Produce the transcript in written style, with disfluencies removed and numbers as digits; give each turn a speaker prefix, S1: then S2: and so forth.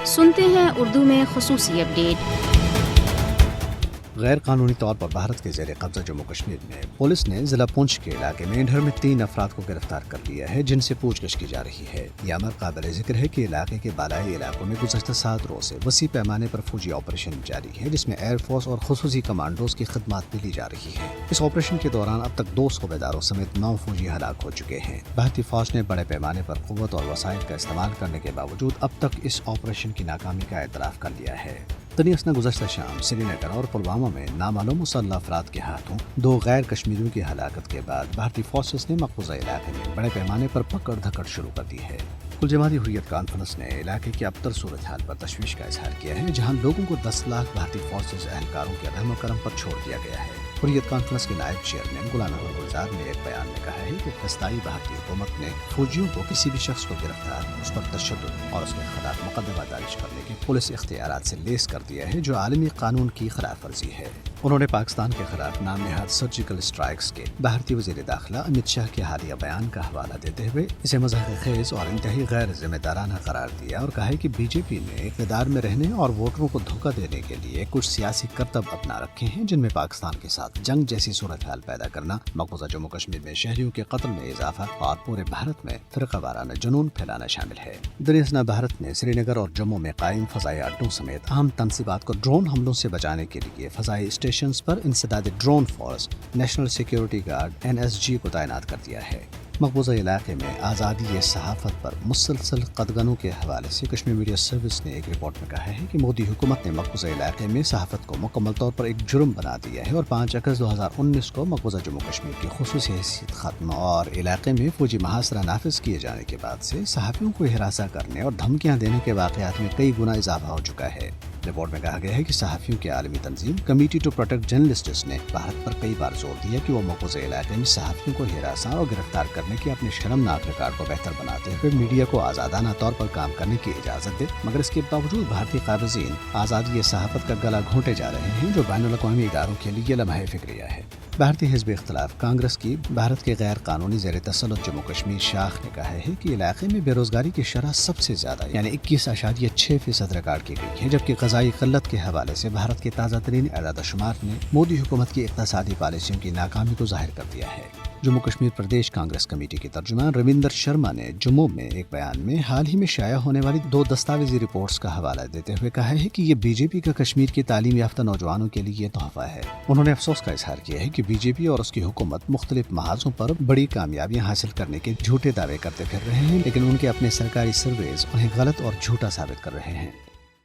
S1: سنتے ہیں اردو میں خصوصی اپڈیٹ۔
S2: غیر قانونی طور پر بھارت کے زیر قبضہ جموں کشمیر میں پولیس نے ضلع پونچھ کے علاقے میں انڈھر میں 3 افراد کو گرفتار کر لیا ہے، جن سے پوچھ گچھ کی جا رہی ہے۔ یہ امر قابل ذکر ہے کہ علاقے کے بالائی علاقوں میں گزشتہ 7 روز سے وسیع پیمانے پر فوجی آپریشن جاری ہے، جس میں ایئر فورس اور خصوصی کمانڈوز کی خدمات بھی لی جا رہی ہے۔ اس آپریشن کے دوران اب تک 2 صوبیداروں سمیت 9 فوجی ہلاک ہو چکے ہیں۔ بھارتی فوج نے بڑے پیمانے پر قوت اور وسائل کا استعمال کرنے کے باوجود اب تک اس آپریشن کی ناکامی کا اعتراف کر لیا ہے۔ تنیس نے گزشتہ شام سری نگر اور پلوامہ میں نامعلوم مسلح افراد کے ہاتھوں 2 غیر کشمیریوں کی ہلاکت کے بعد بھارتی فورسز نے مقبوضہ علاقے میں بڑے پیمانے پر پکڑ دھکڑ شروع کر دی ہے۔ کل جماعتی حریت کانفرنس نے علاقے کی ابتر صورتحال پر تشویش کا اظہار کیا ہے، جہاں لوگوں کو 10 لاکھ بھارتی فورسز اہلکاروں کے رحم و کرم پر چھوڑ دیا گیا ہے۔ حریت کانفرنس کے نائب چیئرمین غلام احمد گلزار نے ایک بیان میں کہا ہے کہ فسطائی بھارتی حکومت نے فوجیوں کو کسی بھی شخص کو گرفتار، اس پر تشدد اور اس کے خلاف مقدمہ درج کرنے کے پولیس اختیارات سے لیس کر دیا ہے، جو عالمی قانون کی خلاف ورزی ہے۔ انہوں نے پاکستان کے خلاف نام نہاد سرجیکل اسٹرائکس کے بھارتی وزیر داخلہ امت شاہ کے حالیہ بیان کا حوالہ دیتے ہوئے اسے مضحک خیز اور انتہائی غیر ذمہ دارانہ قرار دیا اور کہا ہے کہ بی جے پی نے اقتدار میں رہنے اور ووٹروں کو دھوکہ دینے کے لیے کچھ سیاسی کرتب اپنا رکھے ہیں، جن میں پاکستان کے ساتھ جنگ جیسی صورتحال پیدا کرنا، مقبوضہ جموں کشمیر میں شہریوں کے قتل میں اضافہ اور پورے بھارت میں فرقہ وارانہ جنون پھیلانا شامل ہے۔ دنیسنا بھارت نے سری نگر اور جموں میں قائم فضائی اڈوں سمیت اہم تنصیبات کو ڈرون حملوں سے بچانے کے لیے فضائی اسٹیشنز پر انسداد drone force national security guard NSG کو تعینات کر دیا ہے۔ مقبوضہ علاقے میں آزادی صحافت پر مسلسل قدغنوں کے حوالے سے کشمیر میڈیا سروس نے ایک رپورٹ میں کہا ہے کہ مودی حکومت نے مقبوضہ علاقے میں صحافت کو مکمل طور پر ایک جرم بنا دیا ہے اور 5 اگست 2019 کو مقبوضہ جموں کشمیر کی خصوصی حیثیت ختم اور علاقے میں فوجی محاصرہ نافذ کیے جانے کے بعد سے صحافیوں کو ہراساں کرنے اور دھمکیاں دینے کے واقعات میں کئی گنا اضافہ ہو چکا ہے۔ رپورٹ میں کہا گیا ہے کہ صحافیوں کی عالمی تنظیم کمیٹی ٹو پروٹیکٹ جرنلسٹس نے بھارت پر کئی بار زور دیا کہ وہ مقبوضہ علاقے میں صحافیوں کو ہراساں اور گرفتار کرنے کے اپنے شرمناک ریکارڈ کو بہتر بناتے ہوئے میڈیا کو آزادانہ طور پر کام کرنے کی اجازت دے، مگر اس کے باوجود بھارتی قابضین آزادی صحافت کا گلا گھونٹے جا رہے ہیں، جو بین الاقوامی اداروں کے لیے لمحہ فکریہ ہے۔ بھارتی حزب اختلاف کانگریس کی بھارت کے غیر قانونی زیر تسلط جموں کشمیر شاخ نے کہا ہے کہ علاقے میں بے روزگاری کی شرح سب سے زیادہ یعنی 21.6% ریکارڈ کی گئی ہے، جبکہ غذائی قلت کے حوالے سے بھارت کے تازہ ترین اعداد و شمار نے مودی حکومت کی اقتصادی پالیسیوں کی ناکامی کو ظاہر کر دیا ہے۔ جموں کشمیر پردیش کانگریس کمیٹی کے ترجمان رویندر شرما نے جموں میں ایک بیان میں حال ہی میں شائع ہونے والی 2 دستاویزی رپورٹس کا حوالہ دیتے ہوئے کہا ہے کہ یہ بی جے پی کا کشمیر کے تعلیم یافتہ نوجوانوں کے لیے تحفہ ہے۔ انہوں نے افسوس کا اظہار کیا ہے کہ بی جے پی اور اس کی حکومت مختلف محاذوں پر بڑی کامیابیاں حاصل کرنے کے جھوٹے دعوے کرتے پھر رہے ہیں، لیکن ان کے اپنے سرکاری سرویز انہیں غلط اور جھوٹا ثابت کر رہے ہیں۔